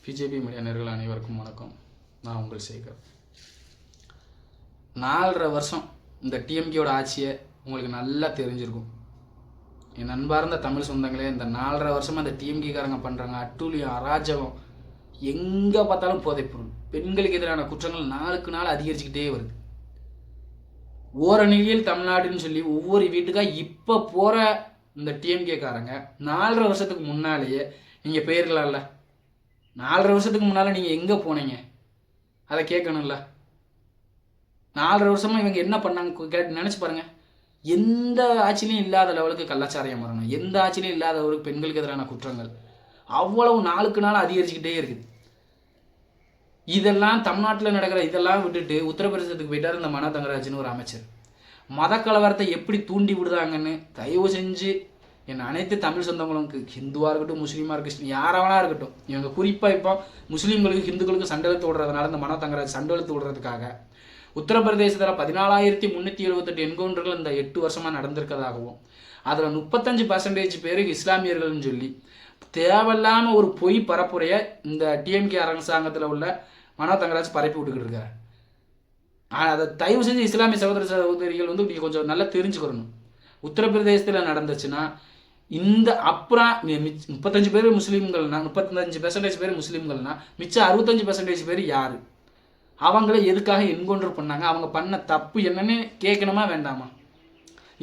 BJP media நேயர்கள் அனைவருக்கும் வணக்கம். நான் உங்கள் சேகர். 4.5 வருஷம் இந்த டிஎம்கேயோட ஆட்சியை உங்களுக்கு நல்லா தெரிஞ்சிருக்கும். என் அன்பார்ந்த தமிழ் சொந்தங்களே, இந்த 4.5 வருஷமாக இந்த டிஎம்கேக்காரங்க பண்ணுறாங்க அட்டூழியம், அராஜகம், எங்கே பார்த்தாலும் போதைப்பொருள், பெண்களுக்கு எதிரான குற்றங்கள் நாளுக்கு நாள் அதிகரிச்சுக்கிட்டே வருது. ஓரணியில் தமிழ்நாடுன்னு சொல்லி ஒவ்வொரு வீட்டுக்காக இப்போ போகிற இந்த டிஎம்கேக்காரங்க 4.5 வருஷத்துக்கு முன்னாலேயே நீங்கள் போயிருக்கலாம்ல. 4.5 வருஷத்துக்கு முன்னால் நீங்கள் எங்கே போனீங்க அதை கேட்கணும்ல. 4.5 வருஷமாக இவங்க என்ன பண்ணாங்க நினச்சி பாருங்கள். எந்த ஆட்சிலையும் இல்லாத லெவலுக்கு கள்ளச்சாராயம் வரணும், எந்த ஆட்சிலையும் இல்லாதவருக்கு பெண்களுக்கு எதிரான குற்றங்கள் அவ்வளவு நாளுக்கு நாள் அதிகரிச்சுக்கிட்டே இருக்குது. இதெல்லாம் தமிழ்நாட்டில் நடக்கிற இதெல்லாம் விட்டுட்டு உத்தரப்பிரதேசத்துக்கு போயிட்டார் இந்த மனோ தங்கராஜ்னு ஒரு அமைச்சர். மத கலவரத்தை எப்படி தூண்டி விடுறாங்கன்னு தயவு செஞ்சு என் அனைத்து தமிழ் சொந்தங்களுக்கு, ஹிந்துவாக இருக்கட்டும், முஸ்லீமாக இருக்கட்டும், யாராவனா இருக்கட்டும், இவங்க குறிப்பாக இப்போ முஸ்லீம்களுக்கு ஹிந்துக்களுக்கு சண்டை எழுத்து விடுறதுனால இந்த மனோ தங்கராஜ் சண்டை எழுத்து விடுறதுக்காக உத்தரப்பிரதேசத்தில் 14,378 என்கவுண்டர்கள் இந்த 8 வருஷமாக நடந்திருக்கிறதாகவும் அதில் 35% பேர் இஸ்லாமியர்கள்னு சொல்லி தேவையில்லாமல் ஒரு பொய் பரப்புரையை இந்த டிஎம்கே அரசாங்கத்தில் உள்ள மனோ தங்கராஜ் பரப்பி விட்டுக்கிட்டு இருக்காரு. அதை தயவு செஞ்சு இஸ்லாமிய சகோதரிகள் வந்து இப்படி கொஞ்சம் நல்லா தெரிஞ்சுக்கிறணும். உத்தரப்பிரதேசத்தில் நடந்துச்சுன்னா இந்த அப்புறம் 35 பேர் முஸ்லீம்கள்னா 35% பேர் முஸ்லீம்கள்னா மிச்சம் 65% பேர் யார்? அவங்கள எதுக்காக என்கவுண்டர் பண்ணாங்க? அவங்க பண்ண தப்பு என்னன்னு கேட்கணுமா வேண்டாமா?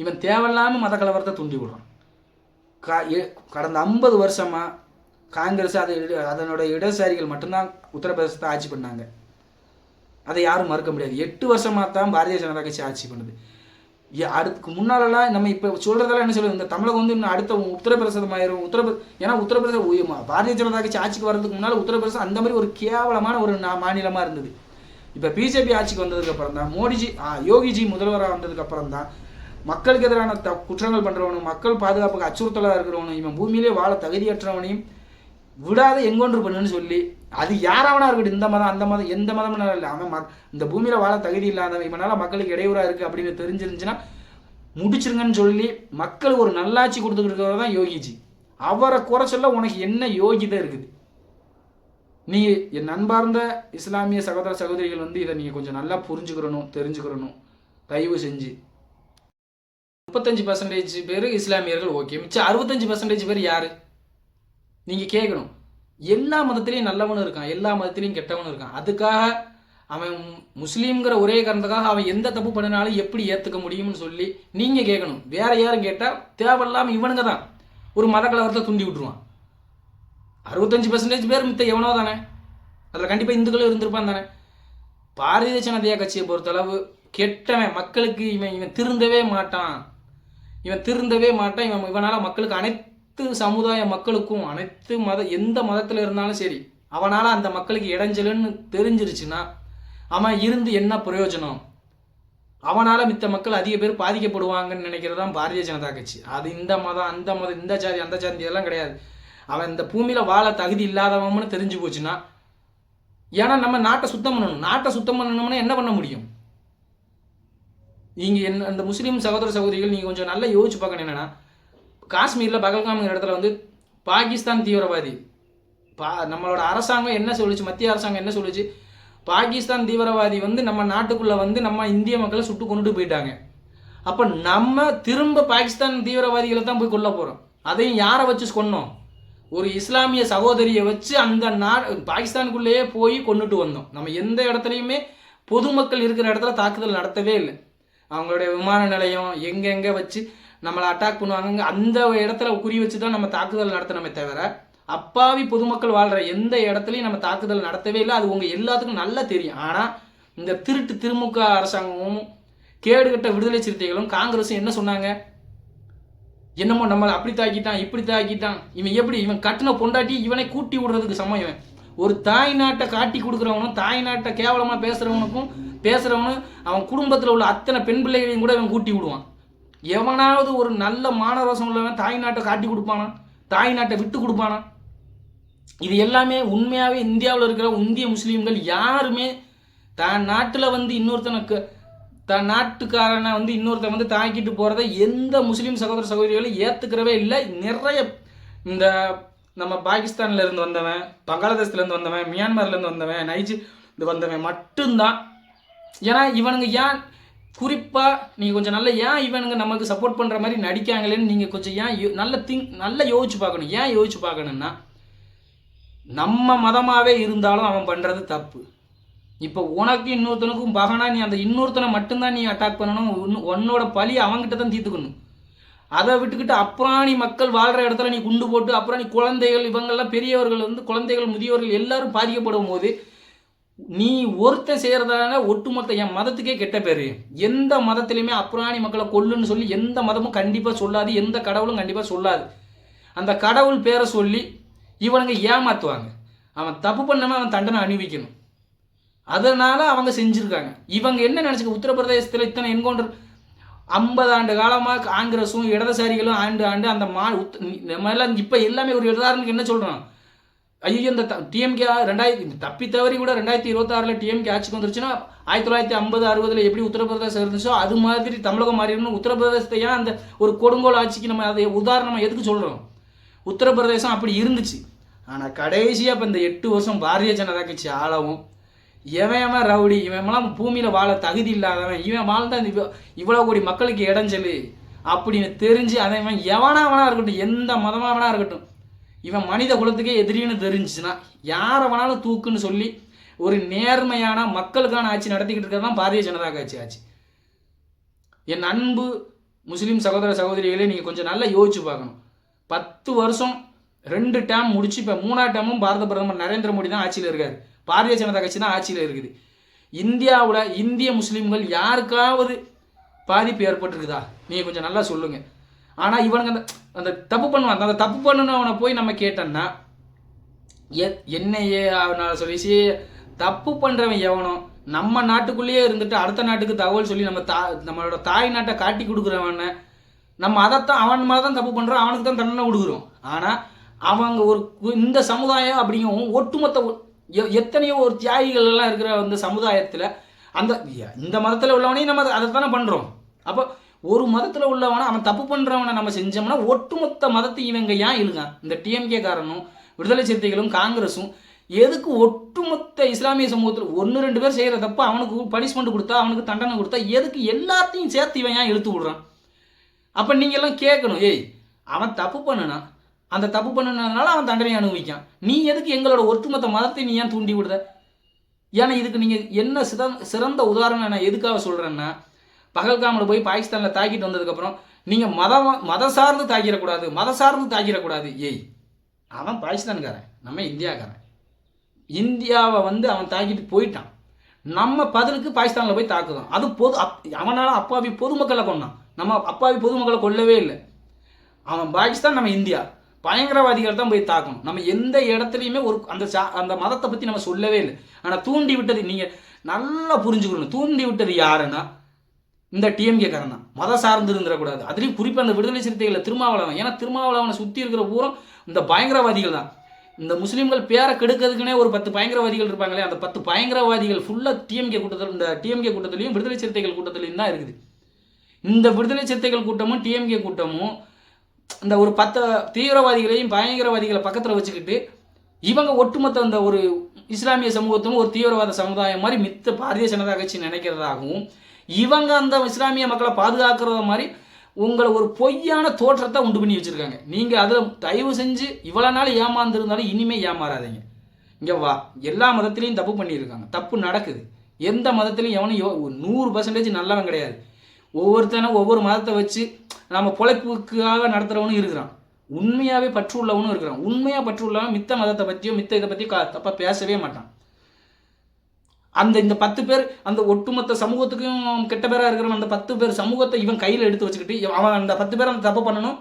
இவன் தேவையில்லாமல் மத கலவரத்தை தூண்டி விடுறான். கடந்த 50 வருஷமாக காங்கிரஸ் அதனோட இடதுசாரிகள் மட்டும்தான் உத்தரப்பிரதேசத்தை ஆட்சி பண்ணாங்க. அதை யாரும் மறுக்க முடியாது. 8 வருஷமாக தான் பாரதிய ஜனதா கட்சி ஆட்சி பண்ணுது. அதுக்கு முன்னாலெல்லாம் நம்ம இப்போ சொல்கிறதெல்லாம் என்ன சொல்லுது, இந்த தமிழகம் வந்து இன்னும் அடுத்த உத்தரப்பிரதேசம் ஆயிரும். ஏன்னா உத்தரப்பிரதேச பாரதிய ஜனதா கட்சி ஆட்சிக்கு வர்றதுக்கு முன்னால் உத்தரப்பிரதேசம் அந்த மாதிரி ஒரு கேவலமான ஒரு மாநிலமாக இருந்தது. இப்போ பிஜேபி ஆட்சிக்கு வந்ததுக்கப்புறம் தான் யோகிஜி முதல்வராக வந்ததுக்கப்புறம் தான் மக்களுக்கு எதிரான குற்றங்கள் பண்ணுறவனும், மக்கள் பாதுகாப்புக்கு அச்சுறுத்தலாக இருக்கிறவனும், இவன் பூமியிலே வாழ தகுதியற்றவனையும் விடாத என்கவுண்டர் பண்ணுன்னு சொல்லி, அது யாராவனா இருக்கட்டும், இந்த மதம் அந்த மதம் எந்த மதம்னா இல்லை, அவன் இந்த பூமியில் வாழ தகுதி இல்லாதவன், இவனால் மக்களுக்கு இடையூறாக இருக்குது அப்படின்னு தெரிஞ்சிருந்துச்சுன்னா முடிச்சிருங்கன்னு சொல்லி மக்கள் ஒரு நல்லாட்சி கொடுத்துக்கிட்டு இருக்கிறது தான் யோகிஜி. அவரை குறை சொல்ல உனக்கு என்ன யோகிதை இருக்குது? நீ என் நண்பார்ந்த இஸ்லாமிய சகோதர சகோதரிகள் வந்து இதை நீங்கள் கொஞ்சம் நல்லா புரிஞ்சுக்கிறணும், தெரிஞ்சுக்கிறணும். தயவு செஞ்சு 35% பேர் இஸ்லாமியர்கள், ஓகே, மிச்சம் 65% பேர் யார்? நீங்கள் கேட்கணும். எல்லா மதத்திலையும் நல்லவனும் இருக்கான், எல்லா மதத்திலையும் கெட்டவனும் இருக்கான். அதுக்காக அவன் முஸ்லீம்ங்கிற ஒரே காரணத்துக்காக அவன் எந்த தப்பு பண்ணினாலும் எப்படி ஏற்றுக்க முடியும்னு சொல்லி நீங்கள் கேட்கணும். வேற யாரும் கேட்டால் தேவையில்லாமல் இவனுங்க தான் ஒரு மத கலவரத்தை தூண்டி விட்டுருவான். 65% பேர் மித்த எவனோ தானே, அதில் கண்டிப்பாக இந்துக்களும் இருந்திருப்பான் தானே. பாரதிய ஜனதா கட்சியை பொறுத்தளவு கெட்டவன், மக்களுக்கு இவன் திருந்தவே மாட்டான், இவனால் மக்களுக்கு அனைத்து சமுதாய மக்களுக்கும் அனைத்து எந்த மதத்தில் இருந்தாலும் சரி அவனால் அந்த மக்களுக்கு இடைஞ்சலுன்னு தெரிஞ்சிருச்சுன்னா அவன் இருந்து என்ன பிரயோஜனம்? அவனால் மித்த மக்கள் அதிக பேர் பாதிக்கப்படுவாங்கன்னு நினைக்கிறதான் பாரதிய ஜனதா கட்சி. அது இந்த மதம் அந்த மதம் இந்த ஜாதி அந்த ஜாதி இதெல்லாம் கிடையாது. அவன் இந்த பூமியில் வாழ தகுதி இல்லாதவன்னு தெரிஞ்சு போச்சுன்னா, ஏன்னா நம்ம நாட்டை சுத்தம் பண்ணணும்னா என்ன பண்ண முடியும்? நீங்கள் அந்த முஸ்லீம் சகோதர சகோதரிகள் நீங்கள் கொஞ்சம் நல்லா யோசிச்சு பார்க்கணும். என்னென்னா, காஷ்மீரில் பகல்காம்ங்கிற இடத்துல வந்து பாகிஸ்தான் தீவிரவாதி நம்மளோட அரசாங்கம் என்ன சொல்லுச்சு, மத்திய அரசாங்கம் என்ன சொல்லுச்சு, பாகிஸ்தான் தீவிரவாதி வந்து நம்ம நாட்டுக்குள்ளே வந்து நம்ம இந்திய மக்களை சுட்டு கொண்டுட்டு போயிட்டாங்க. அப்போ நம்ம திரும்ப பாகிஸ்தான் தீவிரவாதிகளை தான் போய் கொல்ல போகிறோம். அதையும் யாரை வச்சு கொன்னோம்? ஒரு இஸ்லாமிய சகோதரியை வச்சு அந்த பாகிஸ்தானுக்குள்ளேயே போய் கொண்டுட்டு வந்தோம். நம்ம எந்த இடத்துலையுமே பொதுமக்கள் இருக்கிற இடத்துல தாக்குதல் நடத்தவே இல்லை. அவங்களுடைய விமான நிலையம் எங்கெங்கே வச்சு நம்மளை அட்டாக் பண்ணுவாங்க, அந்த இடத்துல குறி வச்சு தான் நம்ம தாக்குதல் நடத்தணுமே தவிர அப்பாவி பொதுமக்கள் வாழ்கிற எந்த இடத்துலையும் நம்ம தாக்குதல் நடத்தவே இல்லை. அது உங்கள் எல்லாத்துக்கும் நல்லா தெரியும். ஆனால் இந்த திமுக அரசாங்கமும் கேடுகட்ட விடுதலை சிறுத்தைகளும் காங்கிரஸும் என்ன சொன்னாங்க? என்னமோ நம்மளை அப்படி தாக்கிட்டான் இப்படி தாக்கிட்டான், இவன் கட்டின பொண்டாட்டி இவனை கூட்டி விடுறதுக்கு சமம். இவன் ஒரு தாய் நாட்டை காட்டி கொடுக்குறவனும் தாய் நாட்டை கேவலமாக பேசுகிறவனும் அவன் குடும்பத்தில் உள்ள அத்தனை பெண் பிள்ளைகளையும் கூட இவன் கூட்டி விடுவான். எவனாவது ஒரு நல்ல மானரசம் உள்ளவன் தாய் நாட்டை காட்டி கொடுப்பானா? தாய் நாட்டை விட்டு கொடுப்பானா? இது எல்லாமே உண்மையாகவே இந்தியாவில் இருக்கிற இந்திய முஸ்லீம்கள் யாருமே தான் நாட்டில் வந்து தன் நாட்டுக்காரனை வந்து இன்னொருத்தன் வந்து தாக்கிட்டு போகிறத எந்த முஸ்லீம் சகோதர சகோதரிகளும் ஏற்றுக்கிறவே இல்லை. நிறைய இந்த நம்ம பாகிஸ்தான்ல இருந்து வந்தவன், பங்களாதேஷ்லேருந்து வந்தவன், மியான்மர்லேருந்து வந்தவன், நைஜீரியா வந்தவன் மட்டும்தான். ஏன்னா இவனுங்க ஏன் குறிப்பாக நீங்கள் கொஞ்சம் நல்ல ஏன் இவனுங்க நமக்கு சப்போர்ட் பண்ணுற மாதிரி நடிக்காங்களேன்னு நீங்கள் கொஞ்சம் ஏன் நல்லா யோசிச்சு பார்க்கணும். ஏன் யோசிச்சு பார்க்கணுன்னா, நம்ம மதமாகவே இருந்தாலும் அவன் பண்ணுறது தப்பு. இப்போ உனக்கு இன்னொருத்தனுக்கும் பகனா நீ அந்த இன்னொருத்தனை மட்டும்தான் நீ அட்டாக் பண்ணணும். உன்னோட பழி அவங்ககிட்ட தான் தீர்த்துக்கணும். அதை விட்டுக்கிட்டு அப்புறம் நீ மக்கள் வாழ்கிற இடத்துல நீ குண்டு போட்டு அப்புறம் நீ குழந்தைகள் இவங்கெல்லாம் பெரியவர்கள் வந்து குழந்தைகள் முதியோர்கள் எல்லாரும் பாதிக்கப்படும் போது நீ ஒருத்தன் செய்கிறதால ஒட்டுமொத்த என் மதத்துக்கே கெட்ட பேர். எந்த மதத்துலையுமே அப்புறாணி மக்களை கொல்லுன்னு சொல்லி எந்த மதமும் கண்டிப்பாக சொல்லாது, எந்த கடவுளும் கண்டிப்பாக சொல்லாது. அந்த கடவுள் பேரை சொல்லி இவனுங்க ஏமாற்றுவாங்க. அவன் தப்பு பண்ணாமல் அவன் தண்டனை அணிவிக்கணும். அதனால் அவங்க செஞ்சுருக்காங்க. இவங்க என்ன நினச்சிக்க, உத்தரப்பிரதேசத்தில் இத்தனை என்கவுண்டர் 50 ஆண்டு காலமாக காங்கிரஸும் இடதுசாரிகளும் ஆண்டு அந்த நம்மளாம் இப்போ எல்லாமே ஒரு உதாரணத்துக்கு என்ன சொல்கிறோம், ஐயோ இந்த டிஎம்கே 2000 தப்பி தவறி கூட 2026 டிஎம்கே ஆட்சிக்கு வந்துருச்சுன்னா 1950-60 எப்படி உத்தரப்பிரதேசம் இருந்துச்சோ அது மாதிரி தமிழகம் மாறிடணும். உத்தரப்பிரதேசத்தை ஏன் அந்த ஒரு கொடுங்கோல் ஆட்சிக்கு நம்ம அதை உதாரணமாக எதுக்கு சொல்கிறோம்? உத்தரப்பிரதேசம் அப்படி இருந்துச்சு. ஆனால் கடைசியாக இப்போ இந்த 8 வருஷம் பாரதிய ஜனதா கட்சி ஆளவும் இவன் ரவுடி, இவன்லாம் பூமியில் வாழ தகுதி இல்லாதவன், இவன் வாழ்ந்தான் இவ்வளோ கோடி மக்களுக்கு இடைஞ்சல் அப்படின்னு தெரிஞ்சு அதை எவனா இருக்கட்டும், எந்த மதமாவனா இருக்கட்டும், இவன் மனித குலத்துக்கே எதிரின்னு தெரிஞ்சுச்சுன்னா யாரை வேணாலும் தூக்குன்னு சொல்லி ஒரு நேர்மையான மக்களுக்கான ஆட்சி நடத்திக்கிட்டு இருக்கிறது தான் பாரதிய ஜனதா கட்சி ஆட்சி. என் அன்பு முஸ்லீம் சகோதர சகோதரிகளே, நீங்கள் கொஞ்சம் நல்லா யோசிச்சு பார்க்கணும். 10 வருஷம் 2 டேம் முடிச்சு இப்போ 3ஆவது டேமும் பாரத பிரதமர் நரேந்திர மோடி தான் ஆட்சியில் இருக்காரு. பாரதிய ஜனதா கட்சி தான் ஆட்சியில் இருக்குது. இந்தியாவில் இந்திய முஸ்லீம்கள் யாருக்காவது பாதிப்பு ஏற்பட்டுருக்குதா? நீங்கள் கொஞ்சம் நல்லா சொல்லுங்கள். ஆனால் இவனுங்க அந்த தப்பு பண்ணுவாங்க. அந்த தப்பு பண்ணுனவனை போய் நம்ம கேட்டோன்னா என்னையே அவனால் சொல்லி தப்பு பண்ணுறவன் எவனோ நம்ம நாட்டுக்குள்ளேயே இருந்துட்டு அடுத்த நாட்டுக்கு தகவல் சொல்லி நம்மளோட தாய் நாட்டை காட்டி கொடுக்குறவன நம்ம அதைத்தான் அவன் மேலே தான் தப்பு பண்ணுறோம், அவனுக்கு தான் தண்டனை கொடுக்குறோம். ஆனால் அவங்க ஒரு இந்த சமுதாயம் அப்படிங்கவும் ஒட்டுமொத்த எத்தனையோ ஒரு தியாகிகள் எல்லாம் இருக்கிற அந்த சமுதாயத்தில் இந்த மதத்தில் உள்ளவனையும் நம்ம அதைத்தானே பண்ணுறோம். அப்போ ஒரு மதத்தில் உள்ளவனை அவன் தப்பு பண்ணுறவனை நம்ம செஞ்சோம்னா ஒட்டுமொத்த மதத்தை இவங்க ஏன் இழுகான்? இந்த டிஎம்கே காரனும் விடுதலை சிறுத்தைகளும் காங்கிரஸும் எதுக்கு ஒட்டுமொத்த இஸ்லாமிய சமூகத்தில் 1-2 பேர் செய்கிற தப்பு அவனுக்கு பனிஷ்மெண்ட் கொடுத்தா, அவனுக்கு தண்டனை கொடுத்தா, எதுக்கு எல்லாத்தையும் சேர்த்து இவன் ஏன் இழுத்து விடுறான்? அப்போ நீங்கள் எல்லாம் கேட்கணும், ஏய் அவன் தப்பு பண்ணுனா அந்த தப்பு பண்ணுனதுனால அவன் தண்டனை அனுபவிக்கான், நீ எதுக்கு எங்களோட ஒட்டுமொத்த மதத்தை நீ ஏன் தூண்டி விடுத? ஏன்னா இதுக்கு நீங்கள் என்ன சிறந்த உதாரணம் நான் எதுக்காக சொல்கிறேன்னா, பகல்காமில் போய் பாகிஸ்தானில் தாக்கிட்டு வந்ததுக்கப்புறம் நீங்கள் மதம் சார்ந்து தாக்கிடக்கூடாது. ஏய் அவன் பாகிஸ்தான்காரன், நம்ம இந்தியாக்காரன். இந்தியாவை அவன் தாக்கிட்டு போயிட்டான். நம்ம பதிலுக்கு பாகிஸ்தானில் போய் தாக்குதான். அது அவனால் அப்பாவி பொதுமக்களை கொண்டான். நம்ம அப்பாவி பொதுமக்களை கொல்லவே இல்லை. அவன் பாகிஸ்தான், நம்ம இந்தியா. பயங்கரவாதிகள் தான் போய் தாக்கணும். நம்ம எந்த இடத்துலையுமே அந்த மதத்தை பற்றி நம்ம சொல்லவே இல்லை. ஆனால் தூண்டி விட்டது நீங்கள் நல்லா புரிஞ்சுக்கணும். தூண்டி விட்டது யாருன்னா இந்த டிஎம்கே காரன் தான். மதம் சார்ந்து இருந்துடக்கூடாது. அதுலேயும் குறிப்பாக அந்த விடுதலை சிறுத்தைகளை திருமாவளவன், ஏன்னா திருமாவளவனை சுற்றி இருக்கிற பூரம் இந்த பயங்கரவாதிகள் தான். இந்த முஸ்லீம்கள் பேரை கெடுக்கிறதுக்குனே ஒரு 10 பயங்கரவாதிகள் இருப்பாங்களே, அந்த 10 பயங்கரவாதிகள் ஃபுல்லாக டிஎம்கே கூட்டத்தில், இந்த டிஎம்கே கூட்டத்திலையும் விடுதலை சிறுத்தைகள் கூட்டத்திலையும் தான் இருக்குது. இந்த விடுதலை சிறுத்தைகள் கூட்டமும் டிஎம்கே கூட்டமும் இந்த ஒரு 10 தீவிரவாதிகளையும் பயங்கரவாதிகளை பக்கத்தில் வச்சுக்கிட்டு இவங்க ஒட்டுமொத்த அந்த ஒரு இஸ்லாமிய சமூகத்தும் ஒரு தீவிரவாத சமுதாயம் மாதிரி மித்த பாரதிய ஜனதா கட்சி நினைக்கிறதாகவும் இவங்க அந்த இஸ்லாமிய மக்களை பாதுகாக்கிறத மாதிரி உங்களை ஒரு பொய்யான தோற்றத்தை உண்டு பண்ணி வச்சுருக்காங்க. நீங்கள் அதில் தயவு செஞ்சு இவ்வளோ நாள் ஏமாந்துருந்தாலும் இனிமேல் ஏமாறாதீங்க. இங்கே வா, எல்லா மதத்துலேயும் தப்பு பண்ணியிருக்காங்க, தப்பு நடக்குது. எந்த மதத்துலையும் எவனும் 100% நல்லவன் கிடையாது. ஒவ்வொருத்தனும் ஒவ்வொரு மதத்தை வச்சு நம்ம பொழைப்புக்காக நடத்துகிறவனும் இருக்கிறான், உண்மையாகவே பற்று உள்ளவனும் இருக்கிறான். உண்மையாக பற்று உள்ளவன் மித்த மதத்தை பற்றியோ மித்த இதை பற்றி தப்பாக பேசவே மாட்டான். இந்த 10 பேர் அந்த ஒட்டுமொத்த சமூகத்துக்கும் கெட்ட பேராக இருக்கிறவன் அந்த 10 பேர் சமூகத்தை இவன் கையில் எடுத்து வச்சுக்கிட்டு அவன் அந்த 10 பேர் அந்த தப்பை பண்ணணும்.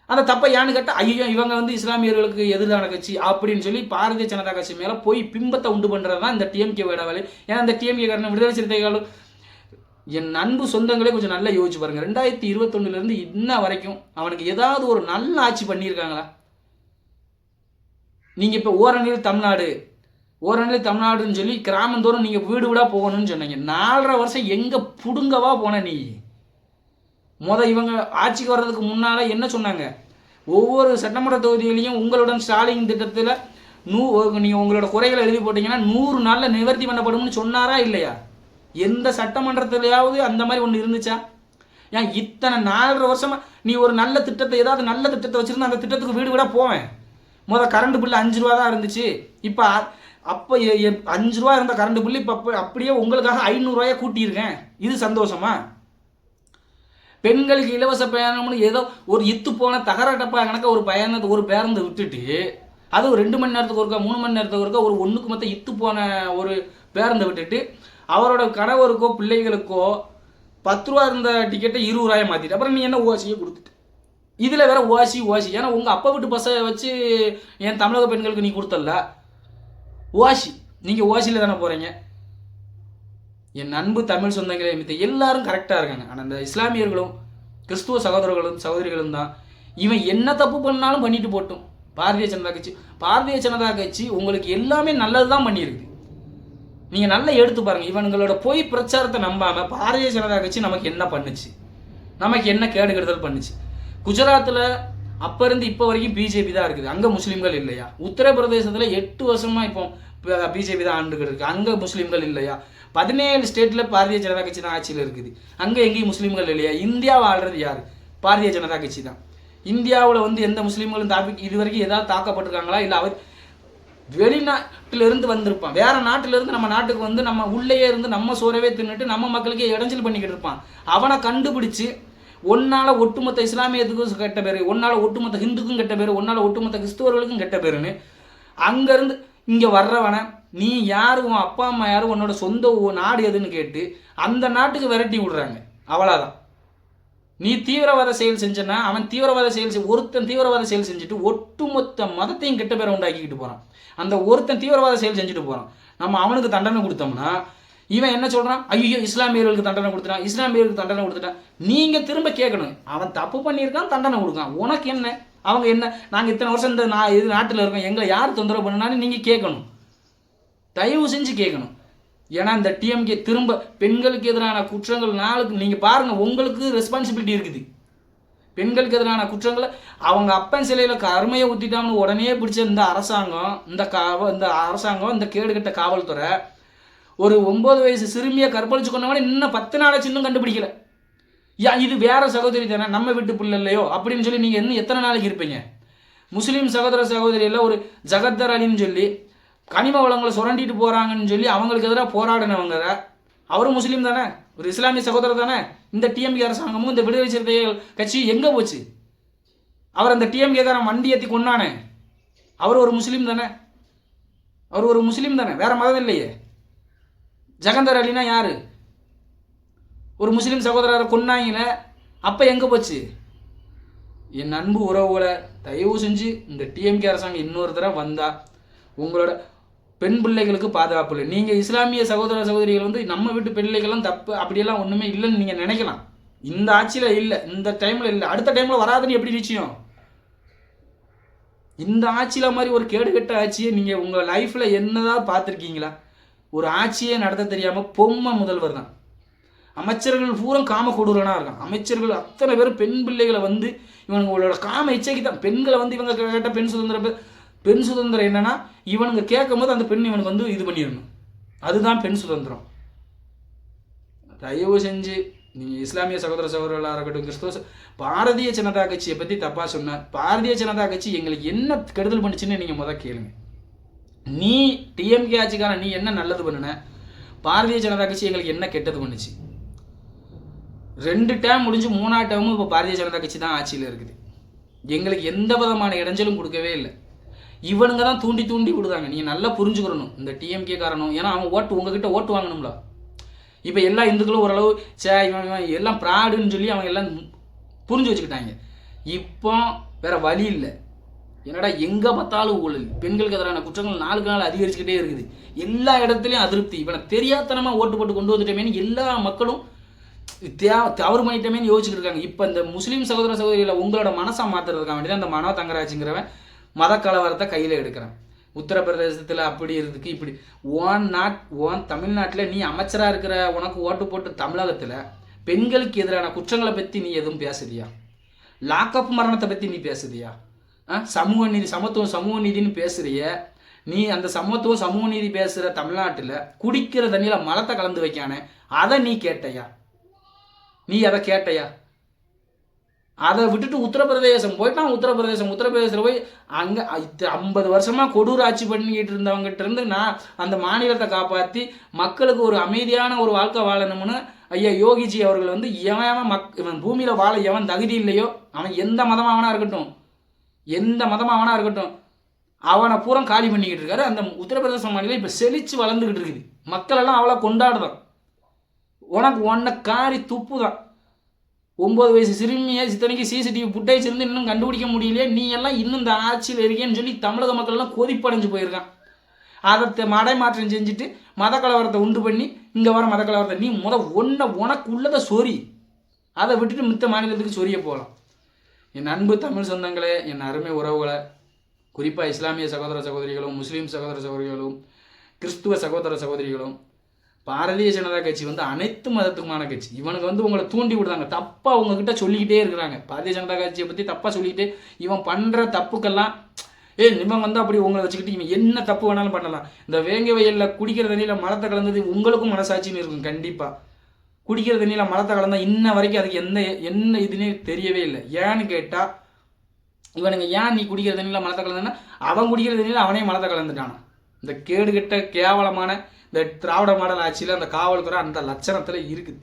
அந்த தப்பை ஏன்னு கேட்டால் ஐயோ இவங்க இஸ்லாமியர்களுக்கு எதிரான கட்சி அப்படின்னு சொல்லி பாரதிய ஜனதா கட்சி மேலே போய் பிம்பத்தை உண்டு பண்ணுறது தான் இந்த டிஎம்கே வேலை. ஏன்னா இந்த டிஎம்கே காரணம் விடுதலை சிறுத்தைகள் என் அன்பு சொந்தங்களே கொஞ்சம் நல்லா யோசிச்சு பாருங்க. 2021 இன்ன வரைக்கும் அவனுக்கு ஏதாவது ஒரு நல்ல ஆட்சி பண்ணியிருக்காங்களா? நீங்கள் இப்போ ஓரணியில் தமிழ்நாடுன்னு சொல்லி கிராமந்தோறும் நீங்கள் வீடு வீடாக போகணும்னு சொன்னீங்க. 4.5 வருஷம் எங்கே புடுங்கவா போன நீ? இவங்க ஆட்சிக்கு வர்றதுக்கு முன்னால் என்ன சொன்னாங்க? ஒவ்வொரு சட்டமன்ற தொகுதியிலையும் உங்களுடன் ஸ்டாலின் திட்டத்தில் நீங்கள் உங்களோட குறைகளை எழுதி போட்டிங்கன்னா 100 நாளில் நிவர்த்தி பண்ணப்படும்னு சொன்னாரா இல்லையா? எந்த சட்டமன்றத்திலையாவது அந்த மாதிரி ஒன்று இருந்துச்சா? ஏன் இத்தனை 4.5 வருஷமா நீ ஒரு நல்ல திட்டத்தை ஏதாவது நல்ல திட்டத்தை வச்சுருந்தா அந்த திட்டத்துக்கு வீடு விட போவேன். கரண்ட் பில்லு 5 ரூபா தான் இருந்துச்சு. இப்போ அப்போ 5 ரூபா இருந்த கரண்ட் பில்லு இப்போ அப்படியே உங்களுக்காக 500 ரூபாயை கூட்டியிருக்கேன். இது சந்தோஷமா? பெண்களுக்கு இலவச பயணம்னு ஏதோ ஒரு இத்து போன தகர டப்பா கணக்க ஒரு பேருந்து விட்டுட்டு அது ஒரு 2 மணி நேரத்துக்கு ஒருக்கா 3 மணி நேரத்துக்கு ஒருக்கா ஒரு ஒன்றுக்கு மொத்தம் இத்து போன ஒரு பேருந்தை விட்டுட்டு அவரோட கணவருக்கோ பிள்ளைகளுக்கோ 10 ரூபா இருந்த டிக்கெட்டை 20 ரூபாயை மாற்றிட்டு அப்புறம் நீ என்ன ஓசியை கொடுத்துட்டு இதில் வேற ஓசி ஏன்னா உங்கள் அப்பா வீட்டு பஸ்ஸை வச்சு என் தமிழக பெண்களுக்கு நீ கொடுத்தல ஓசி, நீங்கள் ஓசியில் தானே போகிறீங்க. என் அன்பு தமிழ் சொந்தங்களே மித்த எல்லாரும் கரெக்டாக இருக்காங்க. ஆனால் இந்த இஸ்லாமியர்களும் கிறிஸ்துவ சகோதரிகளும் தான் இவன் என்ன தப்பு பண்ணாலும் பண்ணிட்டு போட்டும். பாரதிய ஜனதா கட்சி உங்களுக்கு எல்லாமே நல்லது தான் பண்ணியிருக்கு. நீங்கள் நல்லா எடுத்து பாருங்கள். இவனுங்களோட பொய் பிரச்சாரத்தை நம்பாமல் பாரதிய ஜனதா கட்சி நமக்கு என்ன பண்ணுச்சு, நமக்கு என்ன கேடுகெடுதல் பண்ணுச்சு. குஜராத்தில் அப்போ இருந்து இப்போ வரைக்கும் பிஜேபி தான் இருக்குது, அங்கே முஸ்லீம்கள் இல்லையா? உத்தரப்பிரதேசத்தில் 8 வருஷமா இப்போ பிஜேபி தான் ஆண்டுகிட்டு இருக்கு, அங்கே முஸ்லீம்கள் இல்லையா? 17 ஸ்டேட்டில் பாரதிய ஜனதா கட்சி தான் ஆட்சியில் இருக்குது, அங்கே எங்கேயும் முஸ்லீம்கள் இல்லையா? இந்தியாவை ஆள்றது யார்? பாரதிய ஜனதா கட்சி தான். இந்தியாவில் எந்த முஸ்லீம்களும் இது வரைக்கும் ஏதாவது தாக்கப்பட்டிருக்காங்களா? இல்லை அவர் வெளிநாட்டிலிருந்து வந்திருப்பான், வேற நாட்டிலிருந்து நம்ம நாட்டுக்கு நம்ம உள்ளேயே இருந்து நம்ம சோறவே தின்னுட்டு நம்ம மக்களுக்கு இடைஞ்சல் பண்ணிக்கிட்டு இருப்பான். அவனை கண்டுபிடிச்சு ஒன்னால ஒட்டுமொத்த இஸ்லாமியத்துக்கும் கெட்ட பேரு, ஒன்னால ஒட்டுமொத்த ஹிந்துக்கும் கெட்ட பேரு, ஒன்னால ஒட்டுமொத்த கிறிஸ்துவர்களுக்கும் கெட்ட பேருன்னு அங்கேருந்து இங்கே வர்றவனை நீ யாரு, உன் அப்பா அம்மா யாரு, உன்னோட சொந்த நாடு எதுன்னு கேட்டு அந்த நாட்டுக்கு விரட்டி விடுறாங்க. அவ்வளோதான். நீ தீவிரவாத செயல் செஞ்சனா அவன் ஒருத்தன் தீவிரவாத செயல் செஞ்சுட்டு ஒட்டுமொத்த மதத்தையும் கெட்ட பேரை உண்டாக்கிக்கிட்டு போகிறான். அந்த ஒருத்தன் தீவிரவாத செயல் செஞ்சுட்டு போகிறான். நம்ம அவனுக்கு தண்டனை கொடுத்தோம்னா இவன் என்ன சொல்கிறான்? ஐயோ இஸ்லாமியர்களுக்கு தண்டனை கொடுத்துட்டான். நீங்கள் திரும்ப கேட்கணும், அவன் தப்பு பண்ணியிருக்கான், தண்டனை கொடுக்கான், உனக்கு என்ன? அவங்க என்ன? நாங்கள் இத்தனை வருஷம் இந்த நாட்டில் இருக்கோம், எங்களை யார் தொந்தரவு பண்ணனாலும் நீங்கள் கேட்கணும், தயவு செஞ்சு கேட்கணும். ஏன்னா இந்த டிஎம்கே திரும்ப பெண்களுக்கு எதிரான குற்றங்கள் நாளுக்கு நீங்கள் பாருங்கள், உங்களுக்கு ரெஸ்பான்சிபிலிட்டி இருக்குது. பெண்களுக்கு எதிரான குற்றங்களை அவங்க அப்பன் சிலையில் கருமையை ஊற்றிட்டாங்கன்னு உடனே பிடிச்ச இந்த அரசாங்கம், இந்த கேடுகட்ட காவல்துறை ஒரு 9 வயசு சிறுமியை கற்பழிச்சு கொண்டவனே இன்னும் 10 நாளாச்சு இன்னும் கண்டுபிடிக்கல. இது வேற சகோதரி தானே, நம்ம வீட்டு பிள்ளை இல்லையோ அப்படின்னு சொல்லி நீங்கள் இன்னும் எத்தனை நாளைக்கு இருப்பீங்க? முஸ்லீம் சகோதரியில் ஒரு ஜகத்தர் அலின்னு சொல்லி கனிம வளங்களை சுரண்டிட்டு போகிறாங்கன்னு சொல்லி அவங்களுக்கு எதிராக போராடினவங்க, அவரும் முஸ்லீம் தானே, ஒரு இஸ்லாமிய சகோதரர் தானே. இந்த டிஎம்கே அரசாங்கமும் இந்த விடுதலை சிறுத்தைகள் கட்சி எங்கே போச்சு? அவர் அந்த டிஎம்கே காரன் வண்டி ஏற்றி கொண்டானே, அவர் ஒரு முஸ்லீம் தானே, வேற மதம் இல்லையே. ஜகந்தர் அலினா யாரு? ஒரு முஸ்லீம் சகோதரரை கொன்னாங்கள, அப்போ எங்கே போச்சு? என் அன்பு உறவுகளை தயவு செஞ்சு இந்த டிஎம்கே அரசாங்கம் இன்னொரு தடவை வந்தால் உங்களோட பெண் பிள்ளைகளுக்கு பாதுகாப்பு இல்லை. நீங்கள் இஸ்லாமிய சகோதரிகள் நம்ம வீட்டு பிள்ளைகளும் தப்பு அப்படியெல்லாம் ஒன்றுமே இல்லைன்னு நீங்கள் நினைக்கலாம். இந்த ஆட்சியில் இல்லை, இந்த டைமில் இல்லை, அடுத்த டைமில் வராதுன்னு எப்படி நிச்சயம்? இந்த ஆட்சியில் மாதிரி ஒரு கேடுகட்ட ஆட்சியை நீங்கள் உங்கள் லைஃப்பில் என்னதான் பார்த்துருக்கீங்களா? ஒரு ஆட்சியை நடத்த தெரியாமல் பொம்மை முதல்வர் தான். அமைச்சர்கள் பூரா காம கொடூரனாக இருக்கான். அமைச்சர்கள் அத்தனை பேரும் பெண் பிள்ளைகளை இவங்களோட காம இச்சைக்கு தான் பெண்களை இவங்க கேட்ட பெண் சுதந்திரம் என்னன்னா இவனுங்க கேட்கும் போது அந்த பெண் இவனுக்கு இது பண்ணிடணும். அதுதான் பெண் சுதந்திரம். தயவு செஞ்சு நீங்கள் இஸ்லாமிய சகோதரர்களாக இருக்கட்டும், கிறிஸ்துவ பாரதிய ஜனதா கட்சியை பற்றி தப்பாக சொன்னார். பாரதிய ஜனதா கட்சி எங்களுக்கு என்ன கெடுதல் பண்ணுச்சுன்னு நீங்கள் முதல் கேளுங்க. நீ டிஎம்கே ஆட்சிக்காரன், நீ என்ன நல்லது பண்ணுன? பாரதிய ஜனதா கட்சி எங்களுக்கு என்ன கெட்டது பண்ணுச்சு? 2 டேர்ம் முடிஞ்சு 3ஆவது டேர்மும் இப்போ பாரதிய ஜனதா கட்சி தான் ஆட்சியில் இருக்குது. எங்களுக்கு எந்த விதமான இடைஞ்சலும் கொடுக்கவே இல்லை. இவனுங்க தான் தூண்டி விடுதாங்க. நீங்கள் நல்லா புரிஞ்சுக்கிறணும் இந்த டிஎம்கே காரணம். ஏன்னா அவன் உங்ககிட்ட ஓட்டு வாங்கணும்ல. இப்போ எல்லா இந்துக்களும் ஓரளவு இவன் எல்லாம் ப்ராடுன்னு சொல்லி அவங்க எல்லாம் புரிஞ்சு வச்சுக்கிட்டாங்க. இப்போ வேற வழி இல்லை. என்னடா எங்கே பார்த்தாலும் ஊழல், பெண்களுக்கு எதிரான குற்றங்கள் நாளுக்கு நாள் அதிகரிச்சுக்கிட்டே இருக்குது. எல்லா இடத்துலையும் அதிருப்தி. இவனை தெரியாதனமாக ஓட்டு போட்டு கொண்டு வந்துட்டோமேனு எல்லா மக்களும் தவறு பண்ணிட்டோமேனு யோசிச்சுட்டு இருக்காங்க. இப்போ இந்த முஸ்லீம் சகோதரிகளை உங்களோட மனசை மாற்றுறதுக்காக வேண்டியதான் அந்த மனோ தங்கராஜுங்கிறவன் மத கலவரத்தை கையில் எடுக்கிறான். உத்தரப்பிரதேசத்தில் அப்படி இருக்கு, இப்படி ஓன் தமிழ்நாட்டில் நீ அமைச்சராக இருக்கிற உனக்கு ஓட்டு போட்டு தமிழகத்தில் பெண்களுக்கு எதிரான குற்றங்களை பற்றி நீ எதுவும் பேசுறியா? லாக்அப் மரணத்தை பற்றி நீ பேசுறியா? சமூக நீதி, சமத்துவம், சமூக நீதினு பேசுறிய. நீ அந்த சமத்துவம் சமூக நீதி பேசுகிற தமிழ்நாட்டில் குடிக்கிற தண்ணியில் மலத்தை கலந்து வைக்கானே, அதை நீ கேட்டையா? நீ அதை கேட்டையா? அதை விட்டுட்டு உத்தரப்பிரதேசம் போயிட்டான். உத்தரப்பிரதேசத்தில் போய் அங்கே 50 வருஷமாக கொடூர ஆட்சி பண்ணிக்கிட்டு இருந்தவங்ககிட்ட இருந்து நான் அந்த மாநிலத்தை காப்பாற்றி மக்களுக்கு ஒரு அமைதியான ஒரு வாழ்க்கை வாழணும்னு ஐயா யோகிஜி அவர்கள் வந்து இவன் பூமியில் வாழ எவன் தகுதி இல்லையோ, அவன் எந்த மதமாவனா இருக்கட்டும், அவனை பூரா காலி பண்ணிக்கிட்டு இருக்காரு. அந்த உத்தரப்பிரதேச மாநிலம் இப்போ செழிச்சு வளர்ந்துக்கிட்டு இருக்குது. மக்கள் எல்லாம் அவ்வளோ கொண்டாடுதான். உனக்கு ஒன்றை காரி துப்பு தான். 9 வயசு சிறுமியை இத்தனைக்கு சிசிடிவி ஃபுட்டேஜ் இருந்து இன்னும் கண்டுபிடிக்க முடியலையே, நீ எல்லாம் இன்னும் இந்த ஆட்சியில் இருக்கேன்னு சொல்லி தமிழக மக்கள் எல்லாம் கொதிப்படைஞ்சு போயிருக்கான். அதை மடைமாற்றம் செஞ்சுட்டு மத கலவரத்தை உண்டு பண்ணி இங்கே வர மத கலவரத்தை நீ உனக்கு உள்ளதை சொறி, அதை விட்டுட்டு மித்த மாநிலத்துக்கு சொரிய போகலாம். என் அன்பு தமிழ் சொந்தங்களே, என் அருமை உறவுகளை, குறிப்பாக இஸ்லாமிய சகோதர சகோதரிகளும், முஸ்லீம் சகோதர சகோதரிகளும், கிறிஸ்துவ சகோதர சகோதரிகளும், பாரதிய ஜனதா கட்சி வந்து அனைத்து மதத்துக்குமான கட்சி. இவனுக்கு வந்து உங்களை தூண்டி விடுறாங்க, தப்பாக உங்ககிட்ட சொல்லிக்கிட்டே இருக்கிறாங்க. பாரதிய ஜனதா கட்சியை பற்றி தப்பாக சொல்லிக்கிட்டு இவன் பண்ணுற தப்புக்கெல்லாம் இவன் வந்து அப்படி உங்களை வச்சுக்கிட்டு இவன் என்ன தப்பு வேணாலும் பண்ணலாம். இந்த வேங்க வயலில் குடிக்கிற தண்ணியில் மலத்தை கலந்தது உங்களுக்கும் மனசாட்சின்னு இருக்கும். கண்டிப்பாக குடிக்கிற தண்ணியில் மலத்தை கலந்தால் இன்ன வரைக்கும் அதுக்கு என்ன இதுன்னே தெரியவே இல்லை. ஏன்னு கேட்டால் இவனுங்க ஏன் நீ குடிக்கிற தண்ணியில் மலத்தை கலந்தனா, அவன் குடிக்கிற தண்ணியில் அவனே மலத்தை கலந்துட்டானா. இந்த கேடுகட்ட கேவலமான இந்த திராவிட மாடல் ஆட்சியில் அந்த காவல்துறை அந்த லட்சணத்தில் இருக்குது.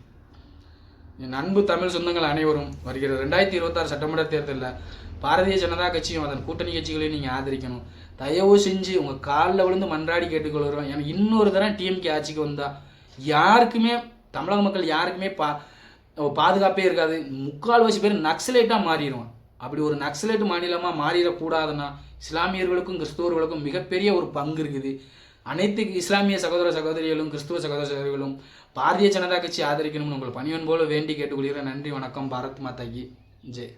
என் அன்பு தமிழ் சொந்தங்கள் அனைவரும் வருகிற 2026 சட்டமன்ற தேர்தலில் பாரதிய ஜனதா கட்சியும் அதன் கூட்டணி கட்சிகளையும் நீங்கள் ஆதரிக்கணும். தயவு செஞ்சு உங்கள் காலில் விழுந்து மன்றாடி கேட்டுக்கொள்கிறோம். ஏன்னா இன்னொரு தரம் டிஎம்கே ஆட்சிக்கு வந்தால் யாருக்குமே, தமிழக மக்கள் யாருக்குமே பாதுகாப்பே இருக்காது. 3/4 பேர் நக்சலைட்டாக மாறிடுவான். அப்படி ஒரு நக்சலைட் மாநிலமாக மாறிடக்கூடாதுன்னா இஸ்லாமியர்களுக்கும் கிறிஸ்துவர்களுக்கும் மிகப்பெரிய ஒரு பங்கு இருக்குது. அனைத்து இஸ்லாமிய சகோதர சகோதரிகளும் கிறிஸ்துவ சகோதர சகோதரிகளும் பாரதிய ஜனதா கட்சி ஆதரிக்கணும்னு உங்கள் பணியன் போல வேண்டி கேட்டுக்கொள்கிறேன். நன்றி, வணக்கம். பாரத் மாதா கி ஜெய்.